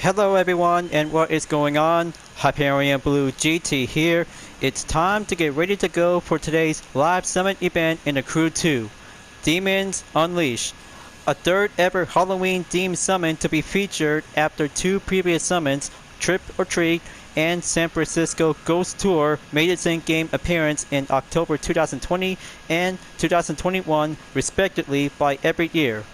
Hello everyone, and what is going on? Hyperion-Blue-GT here. It's time to get ready to go for today's live summit event in the Crew 2, Demons Unleashed. A third ever Halloween themed summit to be featured after two previous summits, Trip or Treat and San Francisco Ghost Tour, made its in-game appearance in October 2020 and 2021 respectively by every year.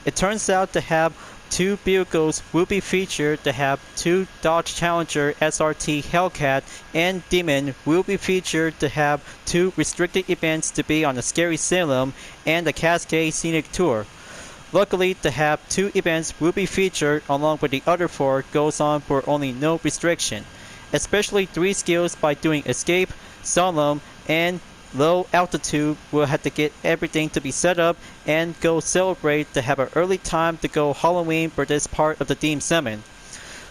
It turns out to have two vehicles will be featured to have two Dodge Challenger SRT Hellcat, and Demon will be featured to have two restricted events to be on the Scary Salem and the Cascades Scenic Tour. Luckily, to have two events will be featured along with the other four goes on for only no restriction, especially three skills by doing Escape, Salem, and Low Altitude will have to get everything to be set up and go celebrate to have an early time to go Halloween for this part of the theme summit.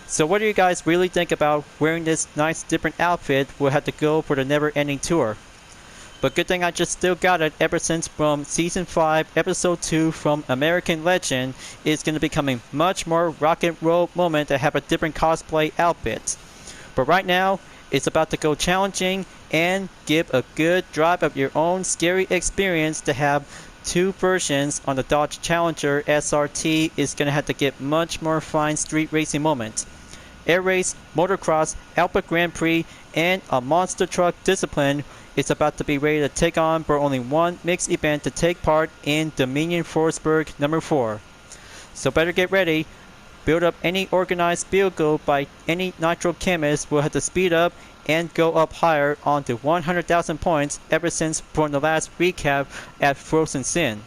So what do you guys really think about wearing this nice different outfit? We'll have to go for the never ending tour. But good thing I just still got it ever since from Season 5 Episode 2 from American Legend is going to be becoming much more rock and roll moment to have a different cosplay outfit. But right now, it's about to go challenging and give a good drive of your own scary experience to have two versions on the Dodge Challenger SRT is going to have to get much more fine street racing moments. Air race, motocross, Alpha Grand Prix, and a monster truck discipline is about to be ready to take on for only one mixed event to take part in Dominion Forsberg Number 4. So better get ready. Build up any organized vehicle by any nitro chemist will have to speed up and go up higher onto 100,000 points ever since from the last recap at Frozen Sin.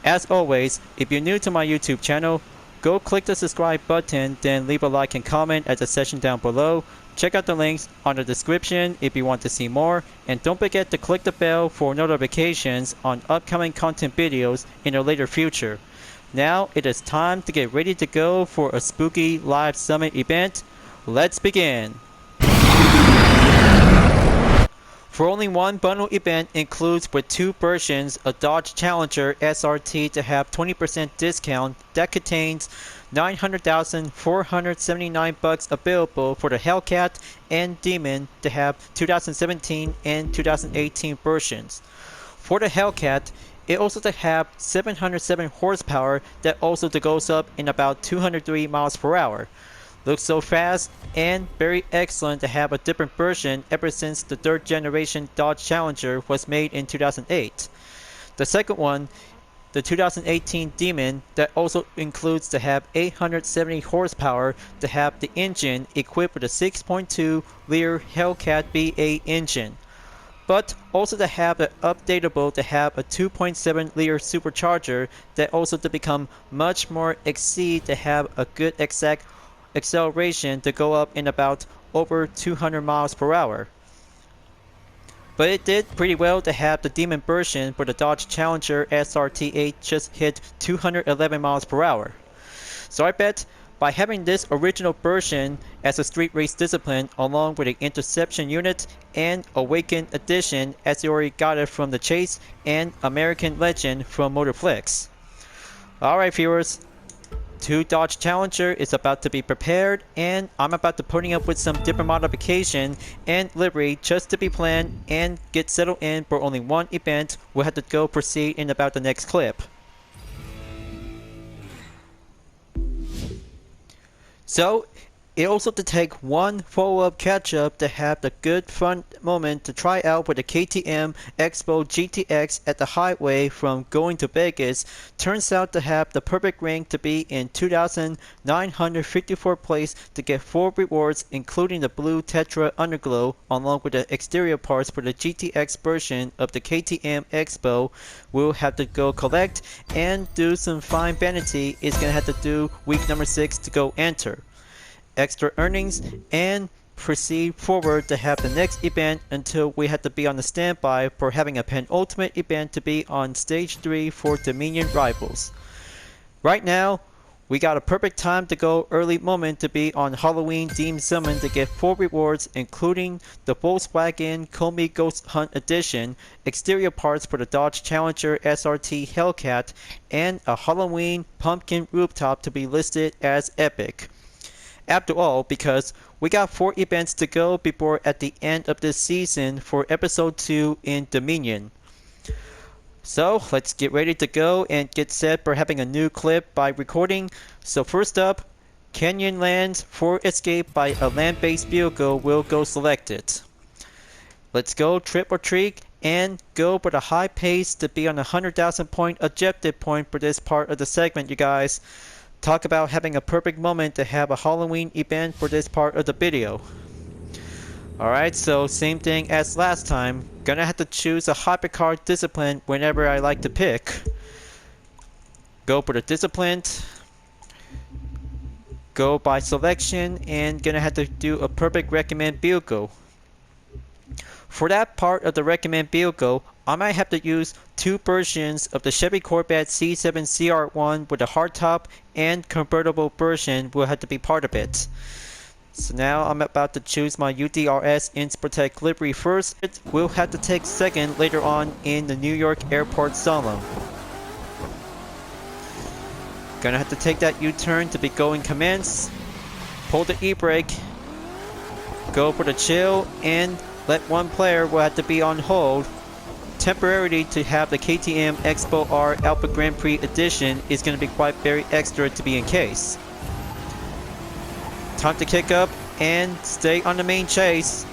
As always, if you're new to my YouTube channel, go click the subscribe button, then leave a like and comment at the section down below. Check out the links on the description if you want to see more, and don't forget to click the bell for notifications on upcoming content videos in the later future. Now it is time to get ready to go for a spooky live summit event. Let's begin! For only one bundle event includes with two versions a Dodge Challenger SRT to have 20% discount that contains 900,479 bucks available for the Hellcat, and Demon to have 2017 and 2018 versions. For the Hellcat, it also to have 707 horsepower that also goes up in about 203 miles per hour. Looks so fast and very excellent to have a different version ever since the third generation Dodge Challenger was made in 2008. The second one, the 2018 Demon, that also includes to have 870 horsepower to have the engine equipped with a 6.2 liter Hellcat V8 engine, but also to have the updatable to have a 2.7 liter supercharger that also to become much more exceed to have a good exact acceleration to go up in about over 200 miles per hour. But it did pretty well to have the Demon version for the Dodge Challenger SRT8 just hit 211 miles per hour. So I bet by having this original version as a street race discipline along with an interception unit and Awakened Edition as you already got it from the Chase and American Legend from Motorflix. Alright viewers, two Dodge Challenger is about to be prepared, and I'm about to putting up with some different modification and livery just to be planned and get settled in for only one event. We'll have to go proceed in about the next clip. So it also to take one follow-up catch-up to have the good fun moment to try out with the KTM Expo GTX at the highway from going to Vegas. Turns out to have the perfect rank to be in 2,954 place to get 4 rewards, including the blue Tetra Underglow along with the exterior parts for the GTX version of the KTM Expo. We'll have to go collect and do some fine vanity. Is gonna have to do week number 6 to go enter extra earnings and proceed forward to have the next event until we have to be on the standby for having a penultimate event to be on stage 3 for Dominion Rivals. Right now we got a perfect time to go early moment to be on Halloween themed summon to get 4 rewards, including the Volkswagen Combi Ghost Hunt Edition, exterior parts for the Dodge Challenger SRT Hellcat, and a Halloween pumpkin rooftop to be listed as epic. After all, because we got 4 events to go before at the end of this season for episode 2 in Dominion. So let's get ready to go and get set for having a new clip by recording. So first up, Canyonlands for Escape by a land-based vehicle will go selected. Let's go trip or treat and go with a high pace to be on a 100,000 point objective point for this part of the segment, you guys. Talk about having a perfect moment to have a Halloween event for this part of the video. Alright, so same thing as last time. Gonna have to choose a hypercar discipline whenever I like to pick. Go for the discipline. Go by selection and gonna have to do a perfect recommend vehicle. For that part of the recommend vehicle, I might have to use 2 versions of the Chevy Corvette C7 CR1 with a hardtop and convertible version will have to be part of it. So now I'm about to choose my UDRS Inspirtech livery first. It will have to take second later on in the New York Airport Salem. Gonna have to take that U-turn to be going commence. Pull the e-brake. Go for the chill and let one player will have to be on hold temporarily to have the KTM Expo R Alpha Grand Prix edition is going to be quite very extra to be in case. Time to kick up and stay on the main chase.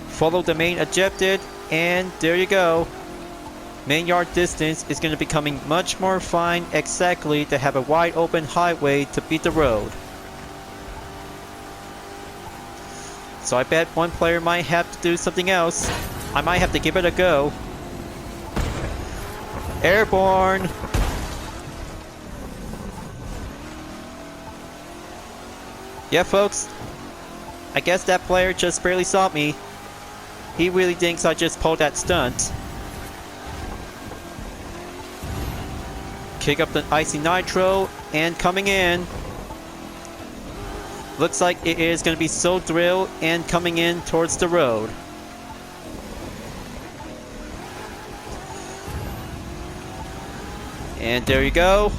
Follow the main objective and there you go. Main yard distance is going to be becoming much more fine exactly to have a wide open highway to beat the road. So I bet one player might have to do something else. I might have to give it a go. Airborne! Yeah, folks. I guess that player just barely saw me. He really thinks I just pulled that stunt. Kick up the icy nitro and coming in. Looks like it is going to be so thrill and coming in towards the road. And there you go.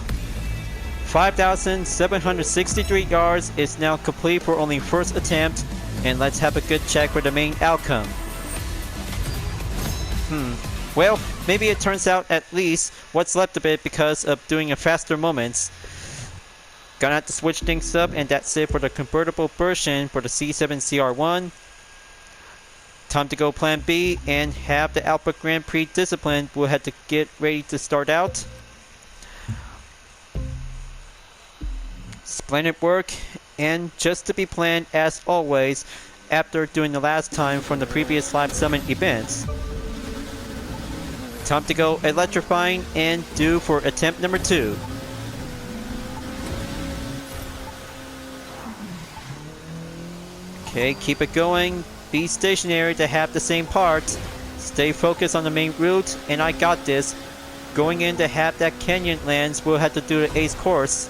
5,763 yards is now complete for only first attempt. And let's have a good check for the main outcome. Well, maybe it turns out at least what's left of it because of doing a faster moments. Gonna have to switch things up and that's it for the convertible version for the C7 CR1. Time to go plan B and have the Alpha Grand Prix discipline. We'll have to get ready to start out. Splendid work and just to be planned as always after doing the last time from the previous Live Summit events. Time to go electrifying and due for attempt number 2. Okay, keep it going. Be stationary to have the same parts. Stay focused on the main route, and I got this. Going in to have that Canyonlands, we'll have to do the ace course.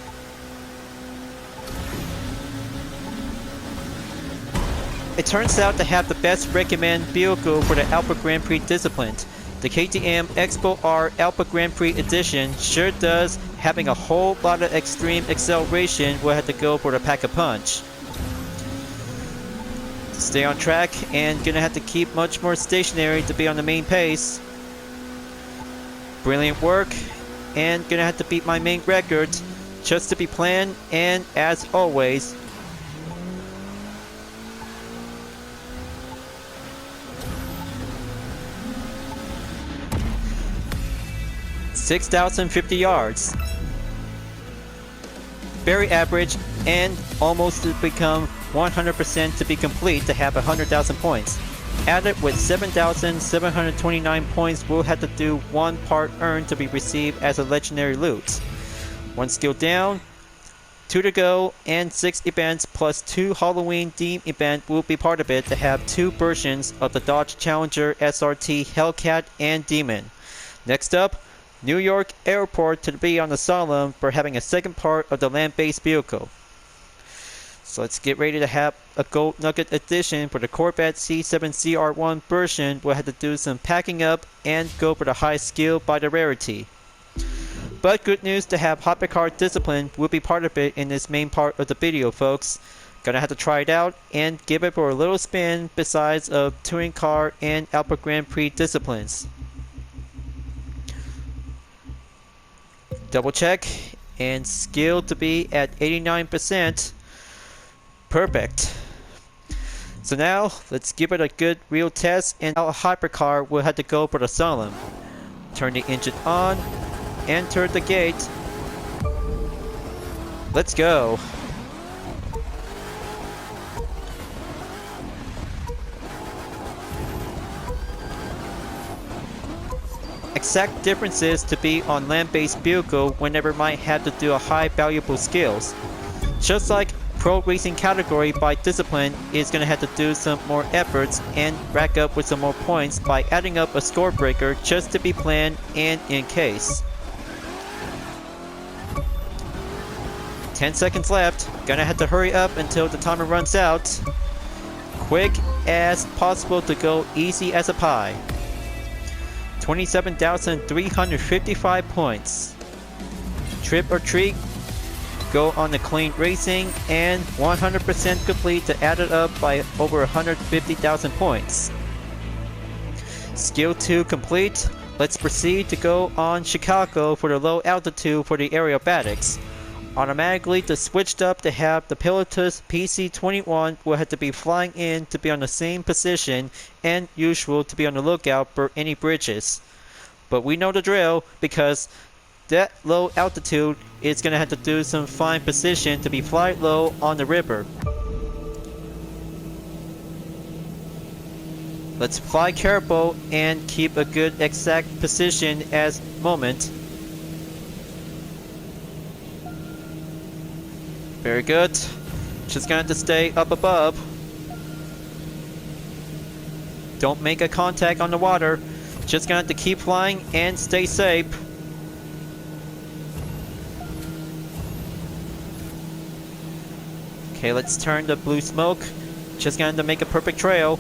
It turns out to have the best recommend vehicle for the Alpha Grand Prix discipline. The KTM Expo R Alpha Grand Prix edition sure does having a whole lot of extreme acceleration. We'll have to go for the pack-a-punch. Stay on track and gonna have to keep much more stationary to be on the main pace. Brilliant work and gonna have to beat my main record just to be planned and as always. (6,050 yards). Very average and almost to become 100% to be complete to have 100,000 points. Added with 7,729 points, we'll have to do 1 part earned to be received as a legendary loot. 1 skill down, 2 to go, and 6 events plus 2 Halloween theme event will be part of it to have 2 versions of the Dodge Challenger SRT, Hellcat, and Demon. Next up, New York Airport to be on the Salem for having a second part of the land-based vehicle. So let's get ready to have a Gold Nugget edition for the Corvette C7 CR1 version. We'll have to do some packing up and go for the high skill by the rarity. But good news to have hypercar discipline will be part of it in this main part of the video, folks. Gonna have to try it out and give it for a little spin besides of touring car and Alpha Grand Prix disciplines. Double check, and skill to be at 89%. Perfect. So now let's give it a good real test, and our hypercar will have to go for the Salem. Turn the engine on, enter the gate. Let's go. Exact differences to be on land-based vehicle whenever might have to do a high valuable skills. Just like pro racing category by discipline is going to have to do some more efforts and rack up with some more points by adding up a score breaker just to be planned and in case. 10 seconds left. Gonna have to hurry up until the timer runs out. Quick as possible to go easy as a pie. 27,355 points. Trip or treat, go on the clean racing, and 100% complete to add it up by over 150,000 points. Skill 2 complete. Let's proceed to go on Chicago for the low altitude for the aerobatics. Automatically to switched up to have the Pilotus PC-21 will have to be flying in to be on the same position and usual to be on the lookout for any bridges. But we know the drill because that low altitude is going to have to do some fine position to be fly low on the river. Let's fly careful and keep a good exact position as moment. Very good. Just going to stay up above. Don't make a contact on the water. Just going to keep flying and stay safe. Okay, let's turn the blue smoke. Just going to make a perfect trail.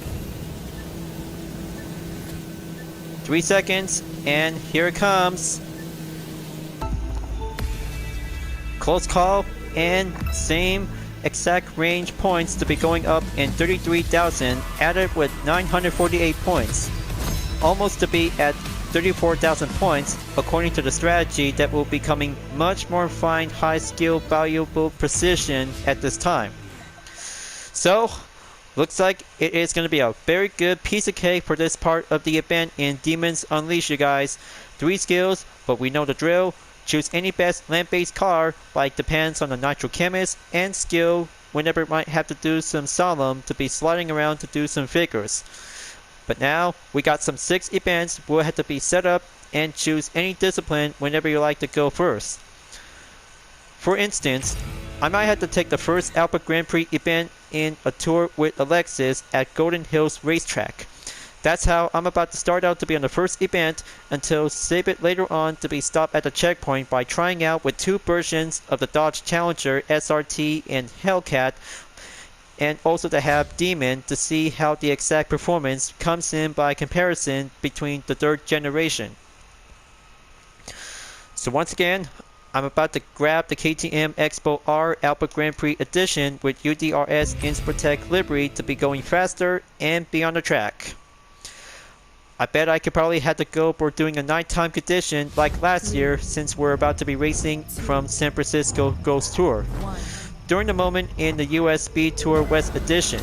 3 seconds, and here it comes. Close call. And same exact range points to be going up in 33,000 added with 948 points. Almost to be at 34,000 points according to the strategy that will be coming much more fine high skill valuable precision at this time. So looks like it is going to be a very good piece of cake for this part of the event in Demons Unleashed, you guys. 3 skills, but we know the drill. Choose any best land-based car, like depends on the nitro chemist and skill whenever it might have to do some Salem to be sliding around to do some figures. But now we got some 6 events will have to be set up and choose any discipline whenever you like to go first. For instance, I might have to take the first Alpha Grand Prix event in a tour with Alexis at Golden Hills Racetrack. That's how I'm about to start out to be on the first event until save it later on to be stopped at the checkpoint by trying out with 2 versions of the Dodge Challenger SRT and Hellcat, and also to have Demon to see how the exact performance comes in by comparison between the 3rd generation. So once again, I'm about to grab the KTM Expo R Alpha Grand Prix Edition with UDRS Inspirtech livery to be going faster and be on the track. I bet I could probably have to go for doing a nighttime condition like last year since we're about to be racing from San Francisco Ghost Tour during the moment in the US Speed Tour West Edition.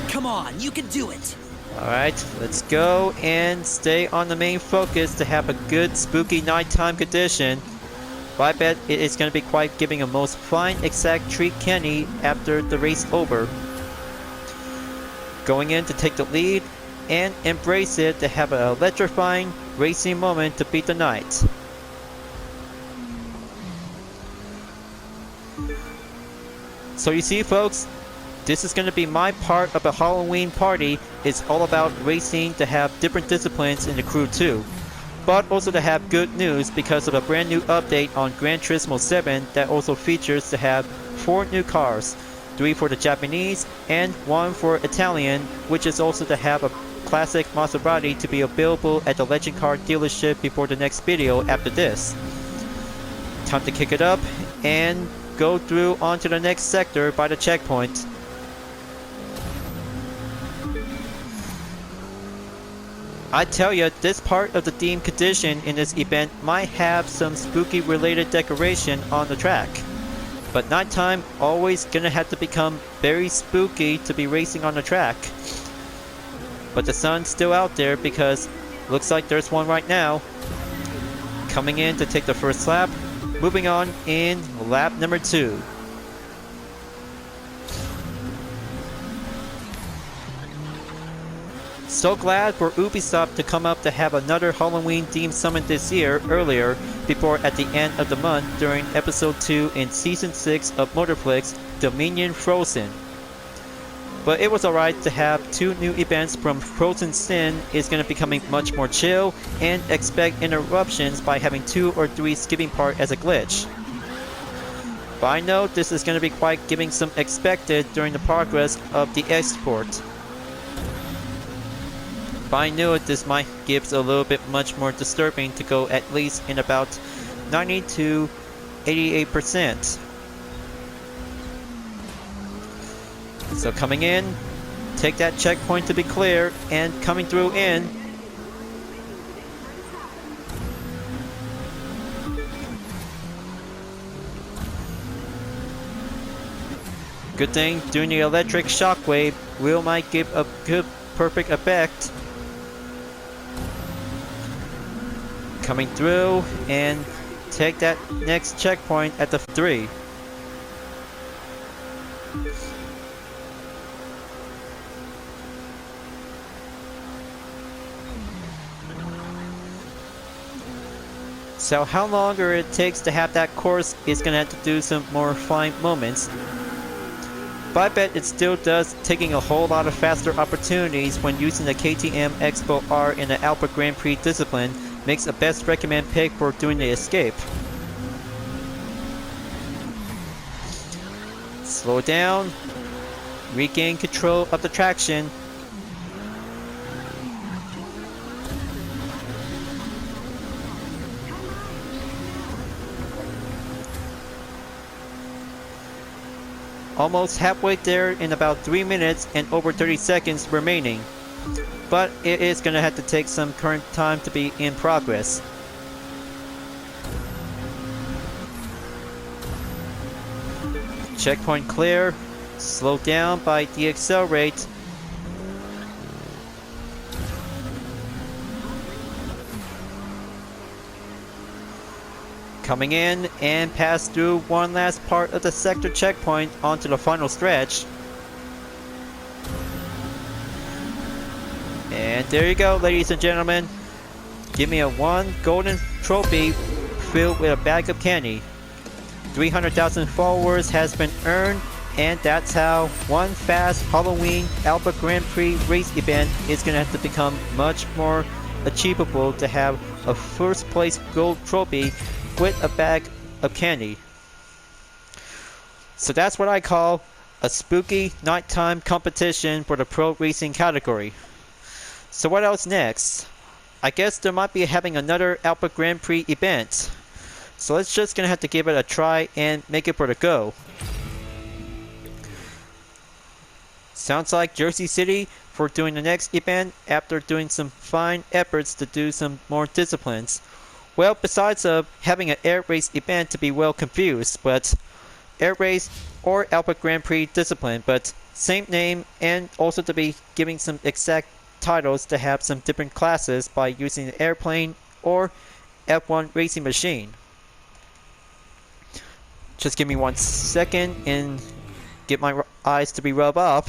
Come on, you can do it! Alright, let's go and stay on the main focus to have a good spooky nighttime condition. But I bet it is going to be quite giving a most fine exact treat Kenny after the race over. Going in to take the lead and embrace it to have an electrifying racing moment to beat the night. So you see, folks, this is going to be my part of a Halloween party. It's all about racing to have different disciplines in the crew too. But also to have good news because of a brand new update on Gran Turismo 7 that also features to have 4 new cars. 3 for the Japanese and 1 for Italian, which is also to have a classic Maserati to be available at the Legend Car dealership before the next video after this. Time to kick it up and go through onto the next sector by the checkpoint. I tell ya, this part of the theme condition in this event might have some spooky related decoration on the track. But nighttime always gonna have to become very spooky to be racing on the track. But the sun's still out there because looks like there's one right now. Coming in to take the first lap, moving on in lap number 2. So glad for Ubisoft to come up to have another Halloween themed summon this year earlier before at the end of the month during episode 2 in season 6 of Motorflix, Dominion Frozen. But it was alright to have 2 new events from Frozen Sin is going to becoming much more chill and expect interruptions by having 2 or 3 skipping part as a glitch. But I know this is going to be quite giving some expected during the progress of the export. But I knew this might give a little bit much more disturbing to go at least in about 90 to 88%. So coming in, take that checkpoint to be clear, and coming through in. Good thing doing the electric shockwave will might give a good perfect effect. Coming through and take that next checkpoint at the 3. So how longer it takes to have that course is gonna have to do some more fine moments. But I bet it still does taking a whole lot of faster opportunities when using the KTM Expo R in the Alpha Grand Prix discipline makes a best recommend pick for doing the escape. Slow down, regain control of the traction. Almost halfway there in about 3 minutes and over 30 seconds remaining. But it is going to have to take some current time to be in progress. Checkpoint clear. Slow down by deaccelerate. Coming in and pass through one last part of the sector checkpoint onto the final stretch. And there you go, ladies and gentlemen. Give me a 1 golden trophy filled with a bag of candy. 300,000 followers has been earned, and that's how one fast Halloween Alpha Grand Prix race event is going to have to become much more achievable to have a first place gold trophy with a bag of candy. So that's what I call a spooky nighttime competition for the pro racing category. So what else next? I guess there might be having another Alpha Grand Prix event. So let's just gonna have to give it a try and make it for the go. Sounds like Jersey City for doing the next event after doing some fine efforts to do some more disciplines. Well, besides having an air race event to be well confused, but air race or Alpha Grand Prix discipline, but same name, and also to be giving some exact titles to have some different classes by using the airplane or F1 racing machine. Just give me 1 second and get my eyes to be rubbed up.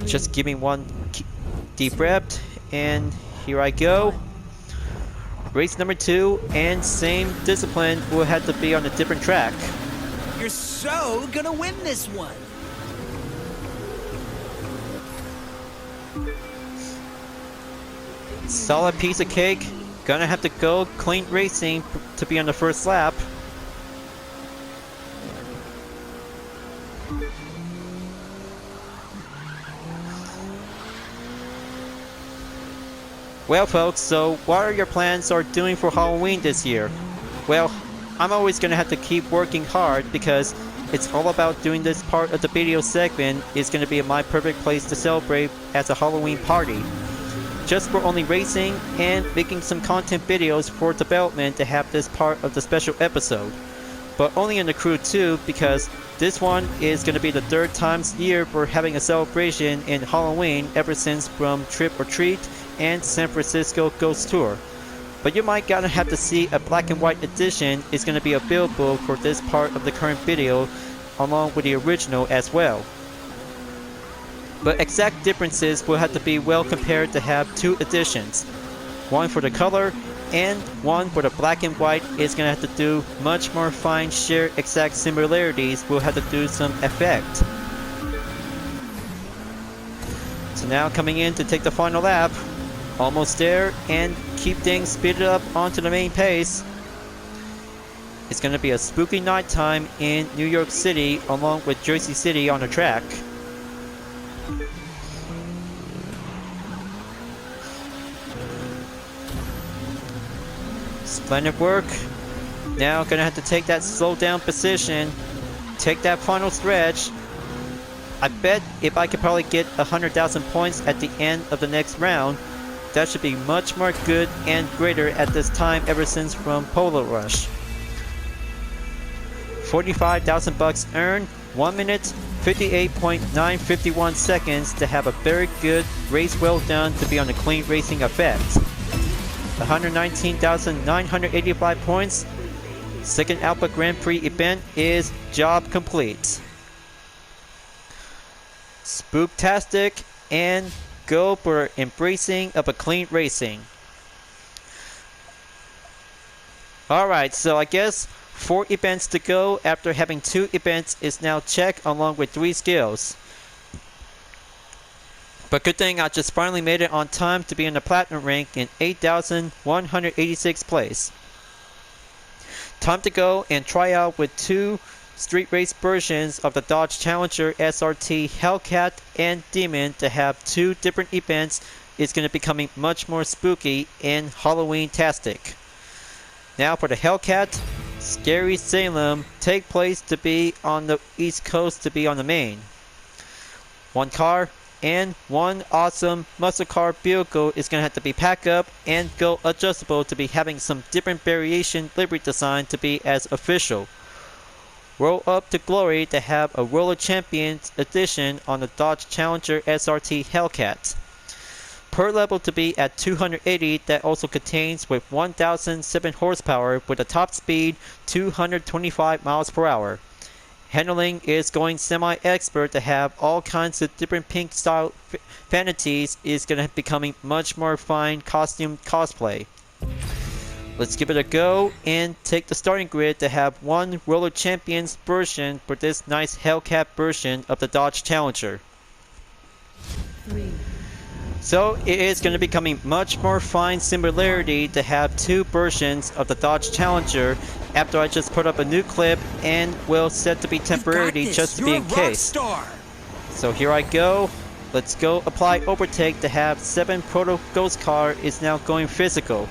Just give me 1 deep breath, and here I go. Race number 2 and same discipline will have to be on a different track. You're so gonna win this one. Solid piece of cake. Gonna have to go clean racing to be on the first lap. Well folks, so what are your plans or doing for Halloween this year? Well, I'm always gonna have to keep working hard because it's all about doing this part of the video segment is gonna be my perfect place to celebrate as a Halloween party. Just for only racing and making some content videos for development to have this part of the special episode. But only in the crew too, because this one is going to be the third time year for having a celebration in Halloween ever since from Trip or Treat and San Francisco Ghost Tour. But you might gonna have to see a black and white edition is going to be available for this part of the current video along with the original as well. But exact differences will have to be well compared to have two editions. One for the color and one for the black and white is going to have to do much more fine sheer exact similarities. We'll have to do some effect. So now coming in to take the final lap. Almost there and keep things speeded up onto the main pace. It's going to be a spooky nighttime in New York City along with Jersey City on the track. Splendid work. Now gonna have to take that slow down position, take that final stretch. I bet if I could probably get 100,000 points at the end of the next round, that should be much more good and greater at this time ever since from Polo Rush. 45,000 bucks earned, 1 minute 58.951 seconds to have a very good race well done to be on the clean racing effect. 119,985 points. Second Alpha Grand Prix event is job complete. Spooktastic and go for embracing of a clean racing. Alright, so I guess 4 events to go after having 2 events is now checked along with 3 skills. But good thing I just finally made it on time to be in the platinum rank in 8,186 place. Time to go and try out with 2 street race versions of the Dodge Challenger SRT Hellcat and Demon to have 2 different events is going to be becoming much more spooky and Halloween-tastic. Now for the Hellcat, Scary Salem take place to be on the East Coast to be on the main. 1 car and 1 awesome muscle car vehicle is going to have to be packed up and go adjustable to be having some different variation livery design to be as official. Roll up to glory to have a Roller Champions edition on the Dodge Challenger SRT Hellcat. Per level to be at 280 that also contains with 1,007 horsepower with a top speed 225 miles per hour. Handling is going semi-expert to have all kinds of different pink style vanities is going to be becoming much more fine costume cosplay. Let's give it a go and take the starting grid to have 1 Roller Champions version for this nice Hellcat version of the Dodge Challenger. 3. So it is going to be becoming much more fine similarity to have 2 versions of the Dodge Challenger after I just put up a new clip and will set to be temporary just to be in case. So here I go. Let's go apply overtake to have 7 Proto Ghost car is now going physical.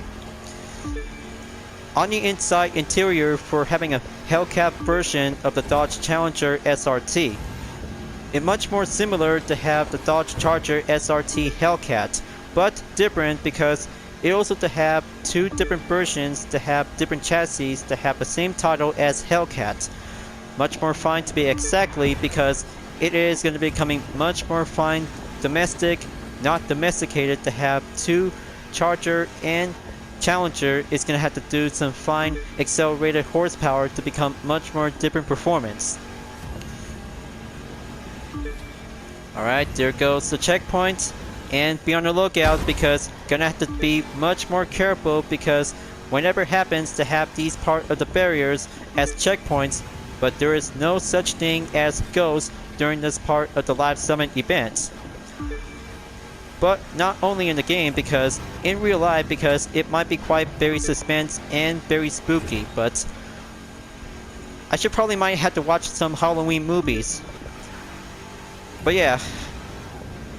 On the inside interior for having a Hellcat version of the Dodge Challenger SRT. It's much more similar to have the Dodge Charger SRT Hellcat, but different because it also to have 2 different versions to have different chassis to have the same title as Hellcat. Much more fine to be exactly because it is going to be becoming much more fine domestic, not domesticated to have 2 Charger and Challenger is going to have to do some fine accelerated horsepower to become much more different performance. Alright, there goes the checkpoint, and be on the lookout because gonna have to be much more careful because whenever it happens to have these part of the barriers as checkpoints, but there is no such thing as ghosts during this part of the live summit events. But not only in the game because in real life because it might be quite very suspense and very spooky, but I should probably might have to watch some Halloween movies. But yeah,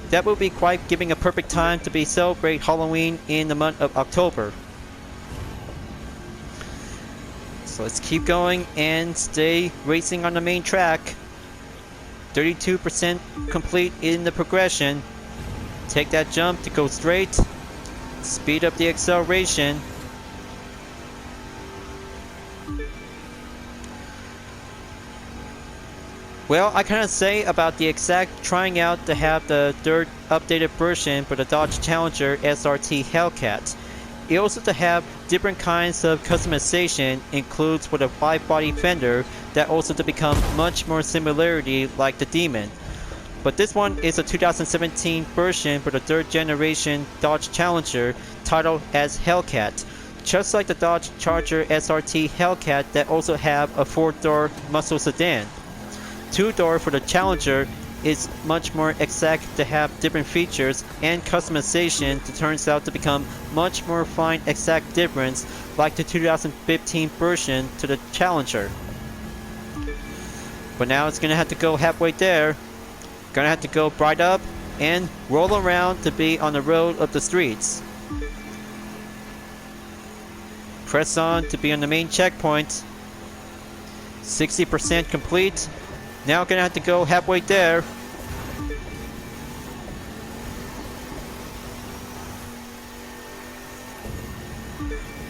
that will be quite giving a perfect time to be celebrate Halloween in the month of October. So let's keep going and stay racing on the main track. 32% complete in the progression. Take that jump to go straight. Speed up the acceleration. Well, I cannot say about the exact trying out to have the third updated version for the Dodge Challenger SRT Hellcat. It also to have different kinds of customization includes with a wide body fender that also to become much more similarity like the Demon. But this one is a 2017 version for the third generation Dodge Challenger titled as Hellcat. Just like the Dodge Challenger SRT Hellcat that also have a 4-door muscle sedan. 2-door for the Challenger is much more exact to have different features and customization that turns out to become much more fine exact difference like the 2015 version to the Challenger. But now it's gonna have to go halfway there. Gonna have to go bright up and roll around to be on the road of the streets. Press on to be on the main checkpoint. 60% complete. Now gonna have to go halfway there.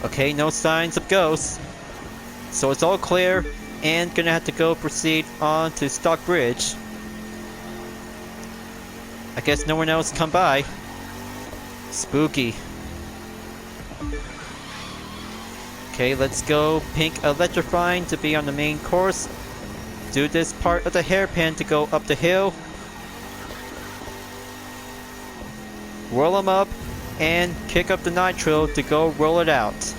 Okay, no signs of ghosts. So it's all clear and gonna have to go proceed on to Stockbridge. I guess no one else come by. Spooky. Okay, let's go pink electrifying to be on the main course. Do this part of the hairpin to go up the hill. Roll them up and kick up the nitro to go roll it out.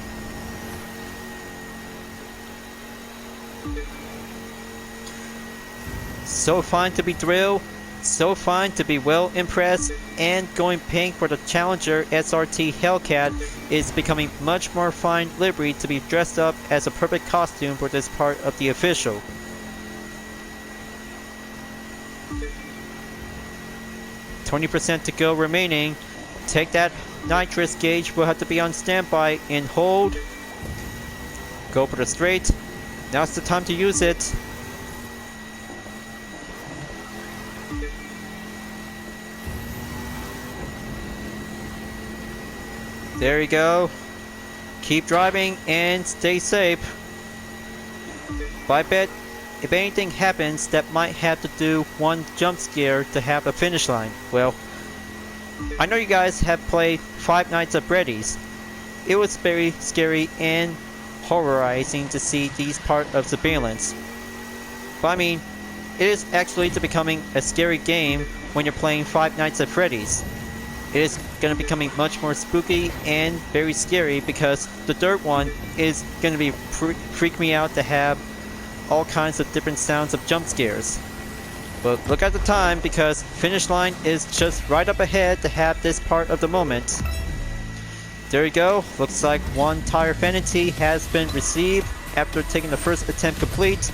So fine to be thrilled, so fine to be well impressed, and going pink for the Challenger SRT Hellcat is becoming much more fine livery to be dressed up as a perfect costume for this part of the official. %20 to go remaining. Take that nitrous gauge, will have to be on standby and hold. Go for the straight. Now's the time to use it. There you go. Keep driving and stay safe. But I bet if anything happens that might have to do one jump scare to have a finish line. Well, I know you guys have played Five Nights at Freddy's. It was very scary and horrorizing to see these part of surveillance. But I mean, it is actually to becoming a scary game when you're playing Five Nights at Freddy's. It is going to be becoming much more spooky and very scary because the third one is going to be freak me out to have all kinds of different sounds of jump scares. But look at the time because finish line is just right up ahead to have this part of the moment. There you go. Looks like one tire vanity has been received after taking the first attempt complete.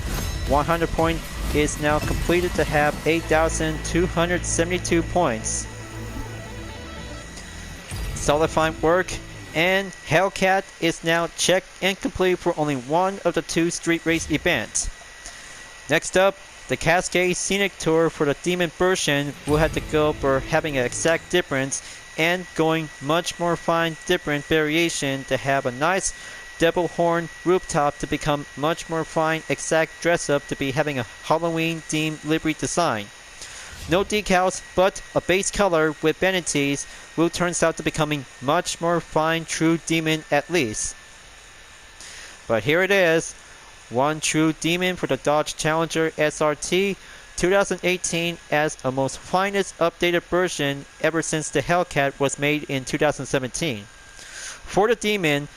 100 point is now completed to have 8,272 points. Solid fine work, and Hellcat is now checked and complete for only one of the two street race events. Next up, the Cascades Scenic Tour for the Demon version will have to go for having an exact difference and going much more fine different variation to have a nice double horn rooftop to become much more fine exact dress up to be having a Halloween themed livery design. No decals, but a base color with vanities will turns out to becoming much more fine true Demon at least. But here it is, one true Demon for the Dodge Challenger SRT 2018 as a most finest updated version ever since the Hellcat was made in 2017. For the Demon,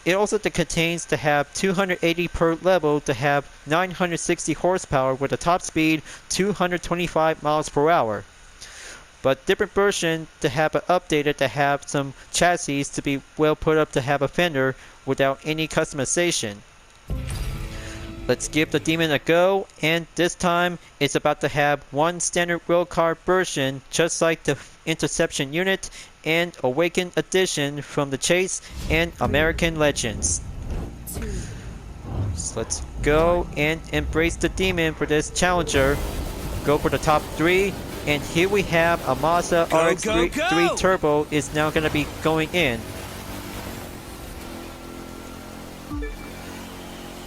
it also contains to have 280 per level to have 960 horsepower with a top speed 225 miles per hour. But different version to have an updated to have some chassis to be well put up to have a fender without any customization. Let's give the Demon a go, and this time it's about to have one standard railcar version just like the Interception unit and Awakened Edition from the Chase and American Legends. So let's go and embrace the Demon for this Challenger. Go for the top 3, and here we have a Mazda RX-3 Turbo is now going to be going in.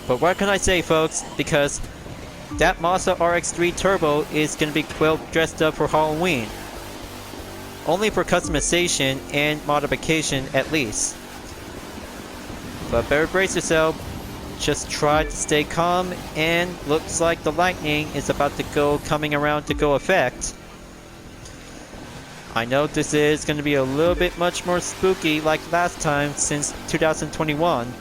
But what can I say, folks, because that Mazda RX-3 Turbo is going to be well dressed up for Halloween. Only for customization and modification at least. But better brace yourself, just try to stay calm, and looks like the lightning is about to go coming around to go effect. I know this is going to be a little bit much more spooky like last time since 2021.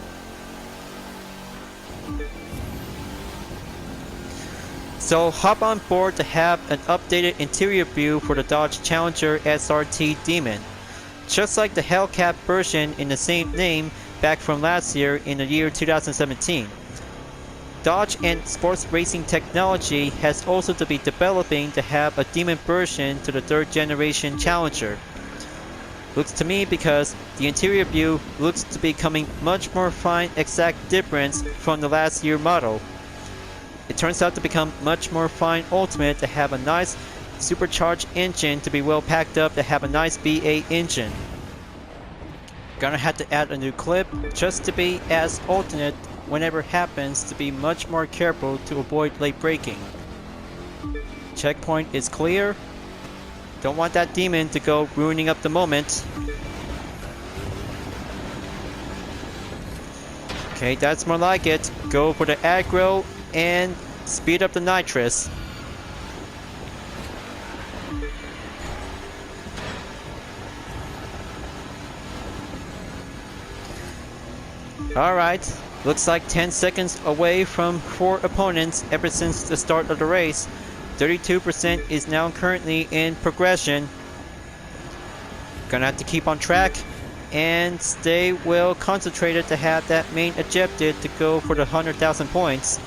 So hop on board to have an updated interior view for the Dodge Challenger SRT Demon. Just like the Hellcat version in the same name back from last year in the year 2017. Dodge and sports racing technology has also to be developing to have a Demon version to the 3rd generation Challenger. Looks to me because the interior view looks to be coming much more fine exact difference from the last year model. It turns out to become much more fine ultimate to have a nice supercharged engine to be well packed up to have a nice V8 engine. Gonna have to add a new clip just to be as alternate whenever it happens to be much more careful to avoid late braking. Checkpoint is clear. Don't want that Demon to go ruining up the moment. Okay, that's more like it. Go for the aggro and speed up the nitrous. Alright, looks like 10 seconds away from 4 opponents ever since the start of the race. 32% is now currently in progression. Gonna have to keep on track and stay well concentrated to have that main objective to go for the 100,000 points.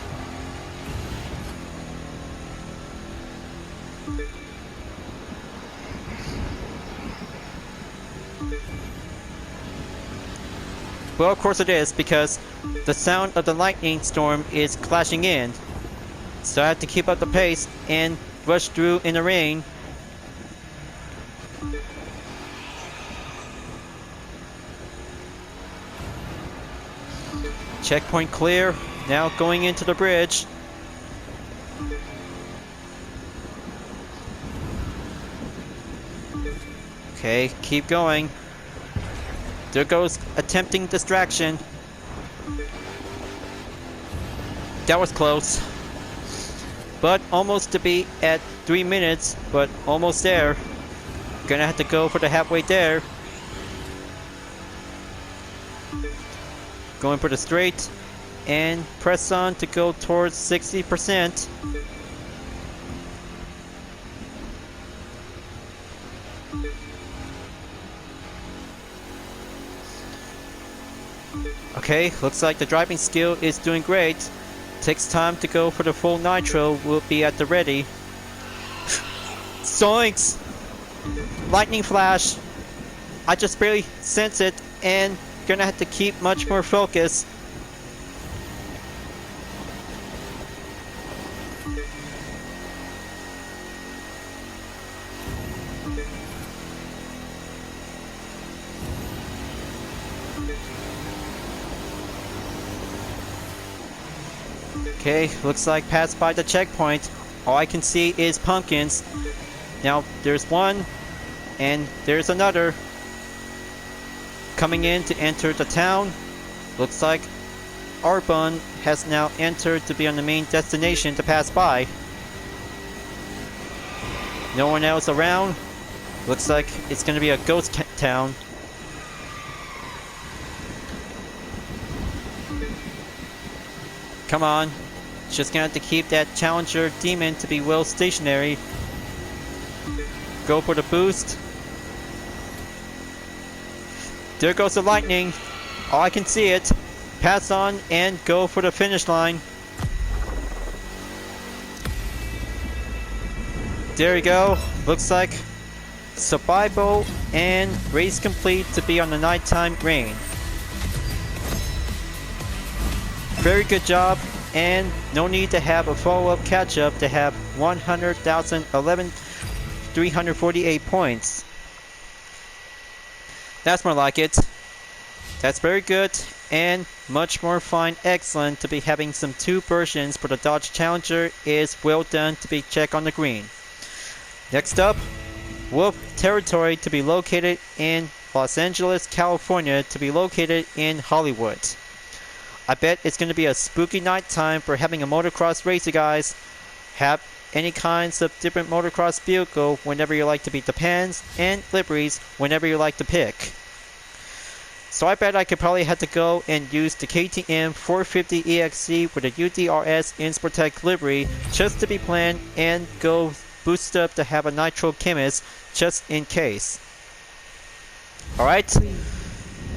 Well, of course it is, because the sound of the lightning storm is clashing in. So I have to keep up the pace and rush through in the rain. Checkpoint clear. Now going into the bridge. Okay, keep going. There goes attempting distraction. That was close. But almost to be at 3 minutes, but almost there. Gonna have to go for the halfway there. Going for the straight and press on to go towards 60%. Okay, looks like the driving skill is doing great. Takes time to go for the full nitro, will be at the ready. Zoinks! Lightning flash! I just barely sense it and gonna have to keep much more focus. Okay, looks like passed by the checkpoint. All I can see is pumpkins. Now there's one, and there's another. Coming in to enter the town. Looks like Arbon has now entered to be on the main destination to pass by. No one else around. Looks like it's going to be a ghost town. Come on. Just gonna have to keep that Challenger Demon to be well stationary. Go for the boost. There goes the lightning. Oh, I can see it. Pass on and go for the finish line. There you go. Looks like survival and race complete to be on the nighttime rain. Very good job, and no need to have a follow-up catch-up to have 100,011,348 points. That's more like it. That's very good, and much more fine, excellent to be having some 2 versions for the Dodge Challenger is well done to be checked on the green. Next up, Wolf Territory to be located in Los Angeles, California to be located in Hollywood. I bet it's going to be a spooky night time for having a motocross race, you guys. Have any kinds of different motocross vehicle whenever you like to beat the pans, and liveries whenever you like to pick. So I bet I could probably have to go and use the KTM 450 EXC with a UDRS Insportec livery just to be planned, and go boost up to have a nitro chemist just in case. Alright,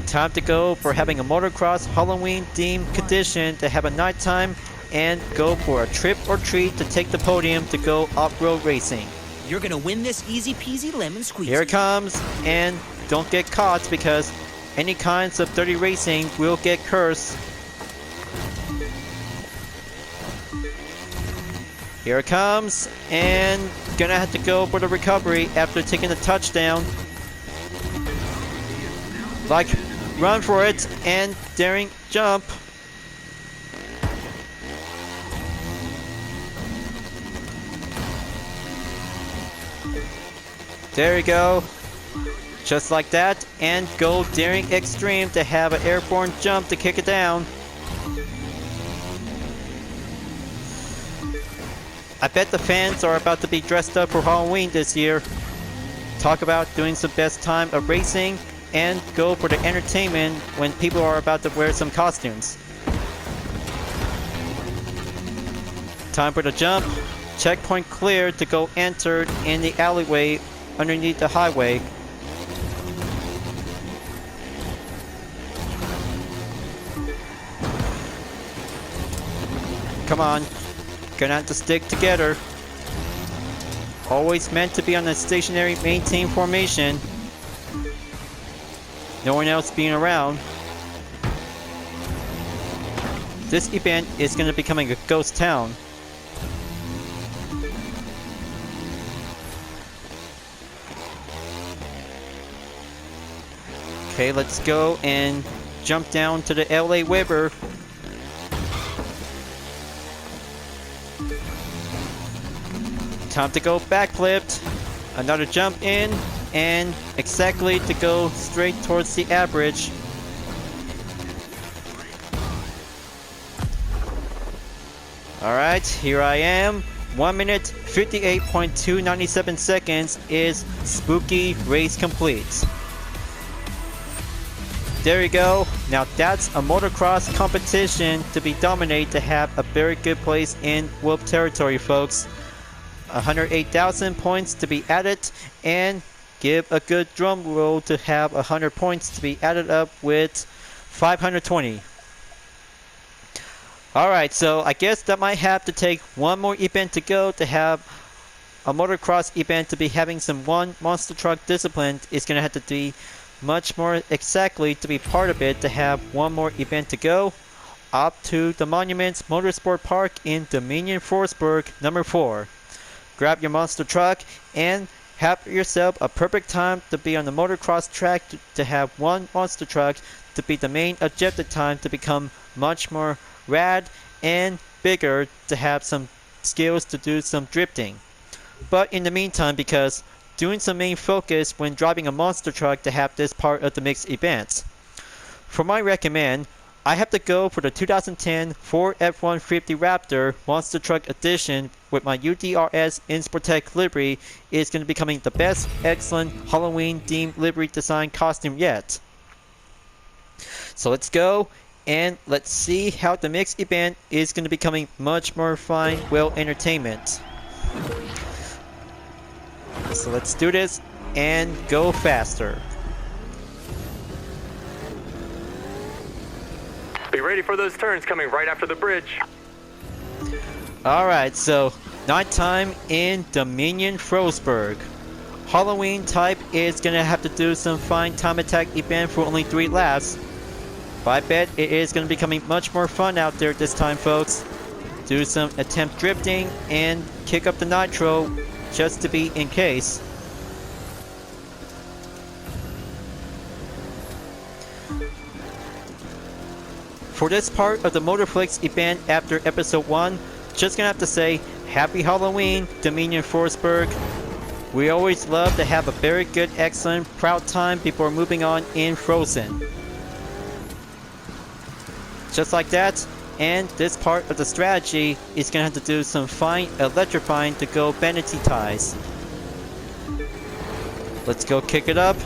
time to go for having a motocross Halloween themed condition to have a nighttime and go for a trip or treat to take the podium to go off-road racing. You're gonna win this easy peasy lemon squeezy. Here it comes, and don't get caught because any kinds of dirty racing will get cursed. Here it comes, and gonna have to go for the recovery after taking the touchdown. Like, run for it, and daring jump. There you go. Just like that, and go daring extreme to have an airborne jump to kick it down. I bet the fans are about to be dressed up for Halloween this year. Talk about doing some best time of racing, and go for the entertainment when people are about to wear some costumes. Time for the jump. Checkpoint cleared to go enter in the alleyway underneath the highway. Come on. Gonna have to stick together. Always meant to be on a stationary maintain formation. No one else being around. This event is going to be becoming a ghost town. Okay, let's go and jump down to the LA River. Time to go backflipped. Another jump in, and exactly to go straight towards the average. Alright, here I am. 1 minute 58.297 seconds is spooky race complete. There you go. Now that's a motocross competition to be dominated to have a very good place in Wolf Territory, folks. 108,000 points to be added, and give a good drum roll to have 100 points to be added up with 520. Alright, so I guess that might have to take one more event to go to have a motocross event to be having some one monster truck discipline. Is going to have to be much more exactly to be part of it to have one more event to go. Up to the Monuments Motorsport Park in Dominion Forsberg Number 4. Grab your monster truck and have yourself a perfect time to be on the motocross track to have one monster truck to be the main objective time to become much more rad and bigger to have some skills to do some drifting. But in the meantime, because doing some main focus when driving a monster truck to have this part of the mixed events. For my recommend, I have to go for the 2010 Ford F-150 Raptor Monster Truck Edition with my UDRS Insportec livery. Is going to be becoming the best excellent Halloween themed livery design costume yet. So let's go and let's see how the mixed event is going to be becoming much more fun, well entertainment. So let's do this and go faster. Be ready for those turns coming right after the bridge. Alright, so Nighttime in Dominion Forsberg. Halloween type is gonna have to do some fine time attack event for only 3 laps. But I bet it is gonna be becoming much more fun out there this time, folks. Do some attempt drifting and kick up the nitro just to be in case. For this part of the Motorflix event after episode 1, just gonna have to say Happy Halloween, Dominion Forsberg. We always love to have a very good, excellent, proud time before moving on in Frozen. Just like that, and this part of the strategy is gonna have to do some fine electrifying to go vanity ties. Let's go kick it up.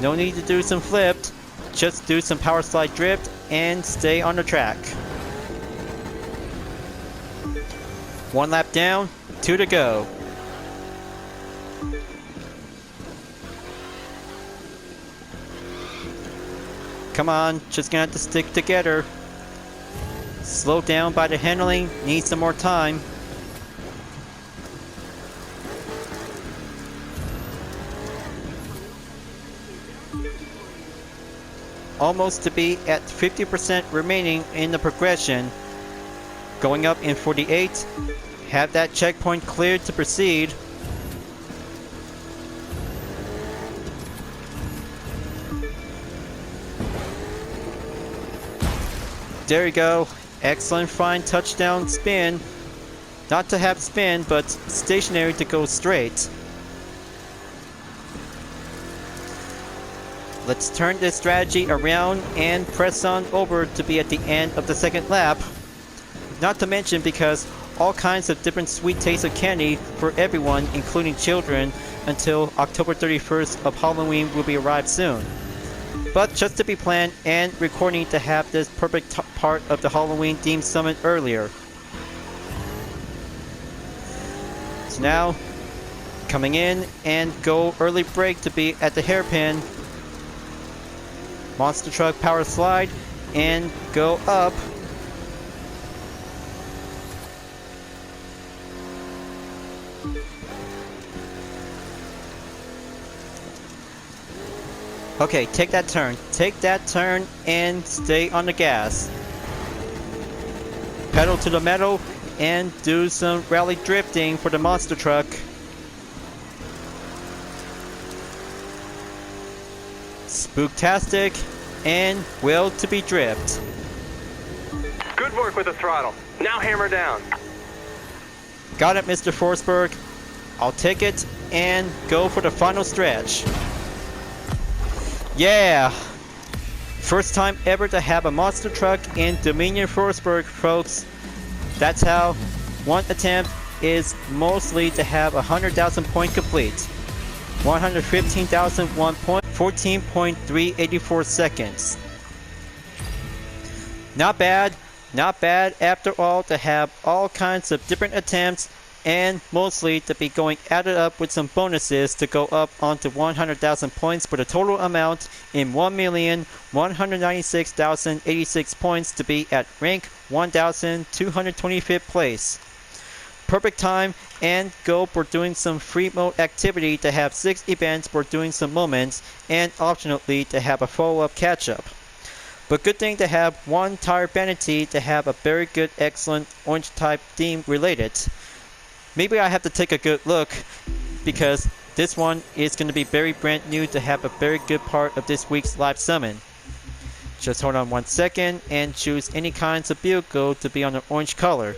No need to do some flipped. Just do some power slide drift and stay on the track. 1 lap down, 2 to go. Come on, just gonna have to stick together. Slow down by the handling, need some more time. Almost to be at 50% remaining in the progression. Going up in 48. Have that checkpoint cleared to proceed. There you go. Excellent fine touchdown spin. Not to have spin, but stationary to go straight. Let's turn this strategy around and press on over to be at the end of the 2nd lap. Not to mention because all kinds of different sweet tastes of candy for everyone, including children, until October 31st of Halloween will be arrived soon. But just to be planned and recording to have this perfect part of the Halloween themed summit earlier. So now, coming in and go early break to be at the hairpin. Monster truck power slide and go up. Okay, take that turn and stay on the gas. Pedal to the metal and do some rally drifting for the monster truck. Spooktastic and will to be drift. Good work with the throttle. Now hammer down. Got it, Mr. Forsberg. I'll take it and go for the final stretch. Yeah! First time ever to have a monster truck in Dominion Forsberg, folks. That's how one attempt is mostly to have 100,000 point complete. 115,001 point, 14.384 seconds. Not bad after all to have all kinds of different attempts and mostly to be going added up with some bonuses to go up onto 100,000 points for the total amount in 1,196,086 points to be at rank 1,225th place. Perfect time and go for doing some free mode activity to have 6 events for doing some moments and optionally to have a follow-up catch-up. But good thing to have one tire vanity to have a very good excellent orange type theme related. Maybe I have to take a good look because this one is going to be very brand new to have a very good part of this week's live summon. Just hold on 1 second and choose any kinds of vehicle to be on the orange color.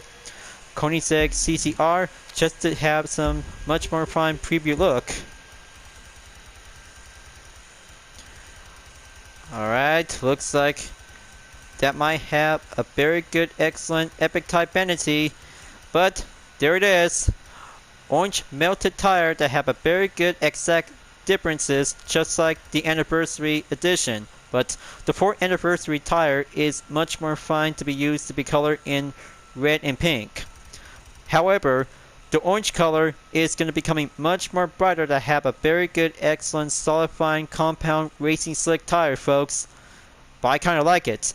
Koenigsegg CCR just to have some much more fun preview look. Alright, looks like that might have a very good excellent epic type vanity, but there it is. Orange melted tire that have a very good exact differences just like the anniversary edition. But the 4th anniversary tire is much more fine to be used to be colored in red and pink. However, the orange color is going to be becoming much more brighter to have a very good excellent solid fine compound racing slick tire, folks. But I kind of like it.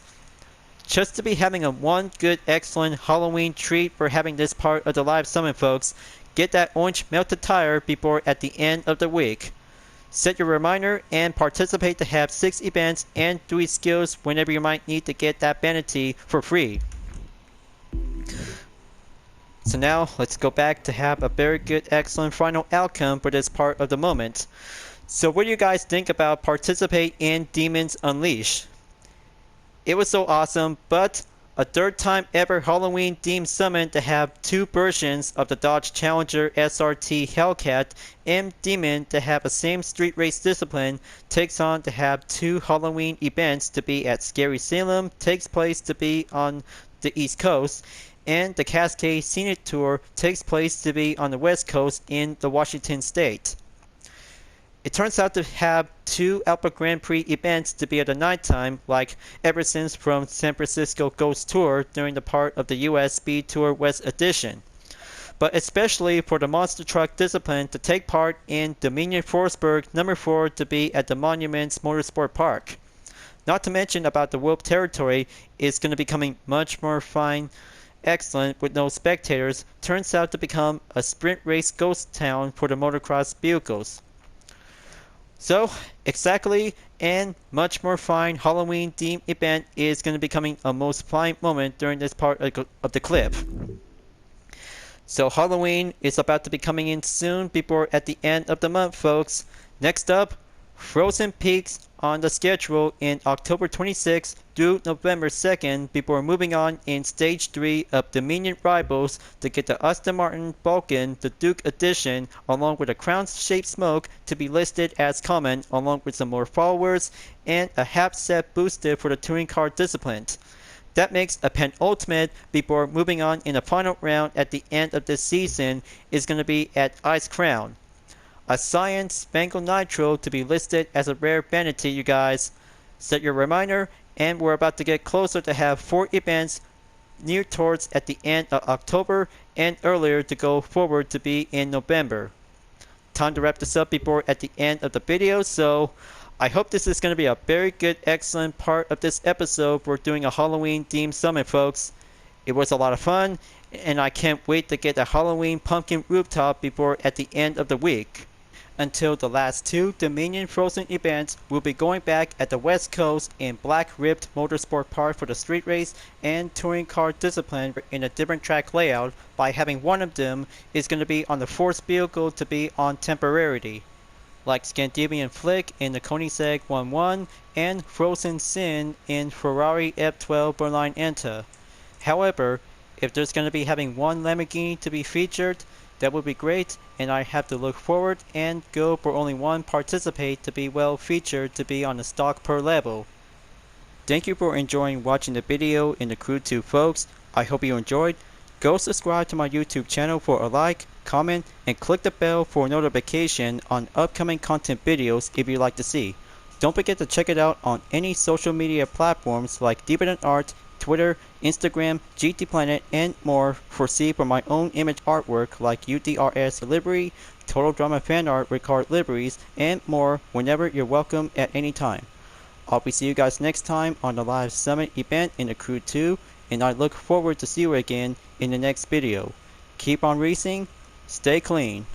just to be having a one good excellent Halloween treat for having this part of the live summit, folks. Get that orange melted tire before at the end of the week. Set your reminder and participate to have 6 events and 3 skills whenever you might need to get that vanity for free. So now let's go back to have a very good excellent final outcome for this part of the moment. So what do you guys think about participate in Demons Unleashed? It was so awesome, but a 3rd time ever Halloween themed summit to have 2 versions of the Dodge Challenger SRT Hellcat and Demon to have a same street race discipline takes on to have 2 Halloween events to be at Scary Salem, takes place to be on the East Coast, and the Cascades Scenic Tour takes place to be on the West Coast in the Washington State. It turns out to have 2 Alpha Grand Prix events to be at the nighttime, like ever since from San Francisco Ghost Tour during the part of the US Speed Tour West Edition. But especially for the monster truck discipline to take part in Dominion Forsberg Number 4 to be at the Monuments Motorsport Park. Not to mention about the Whoop territory is going to be becoming much more fine, excellent with no spectators, turns out to become a sprint race ghost town for the motocross vehicles. So, exactly, and much more fine Halloween themed event is going to be becoming a most fine moment during this part of the clip. So Halloween is about to be coming in soon before at the end of the month, folks. Next up, Frozen Peaks on the schedule in October 26th through November 2nd before moving on in Stage 3 of Dominion Rivals to get the Aston Martin Vulcan, the Duke Edition, along with a crown-shaped smoke to be listed as common, along with some more followers and a half set boosted for the touring car discipline. That makes a penultimate before moving on in the final round at the end of this season is going to be at Ice Crown. A Science Spangled Nitro to be listed as a rare vanity, you guys. Set your reminder, and we're about to get closer to have 4 events near towards at the end of October and earlier to go forward to be in November. Time to wrap this up before at the end of the video, so I hope this is going to be a very good, excellent part of this episode for doing a Halloween themed summit, folks. It was a lot of fun, and I can't wait to get a Halloween pumpkin rooftop before at the end of the week. Until the last 2 Dominion Frozen events will be going back at the West Coast in Black Ripped Motorsport Park for the street race and touring car discipline in a different track layout by having one of them is going to be on the Force vehicle to be on temporarily, like Scandinavian Flick in the Koenigsegg 1-1 and Frozen Sin in Ferrari F12 Berline Enta. However, if there's going to be having one Lamborghini to be featured, that would be great, and I have to look forward and go for only one participate to be well featured to be on the stock per level. Thank you for enjoying watching the video in the Crew 2, folks. I hope you enjoyed. Go subscribe to my YouTube channel for a like, comment, and click the bell for notification on upcoming content videos if you'd like to see. Don't forget to check it out on any social media platforms like Deeper Than Art, Twitter, Instagram, GT Planet, and more for my own image artwork like UDRS livery, Total Drama fan art with card liveries, and more whenever you're welcome at any time. I'll be seeing you guys next time on the live summit event in the Crew 2, and I look forward to see you again in the next video. Keep on racing, stay clean.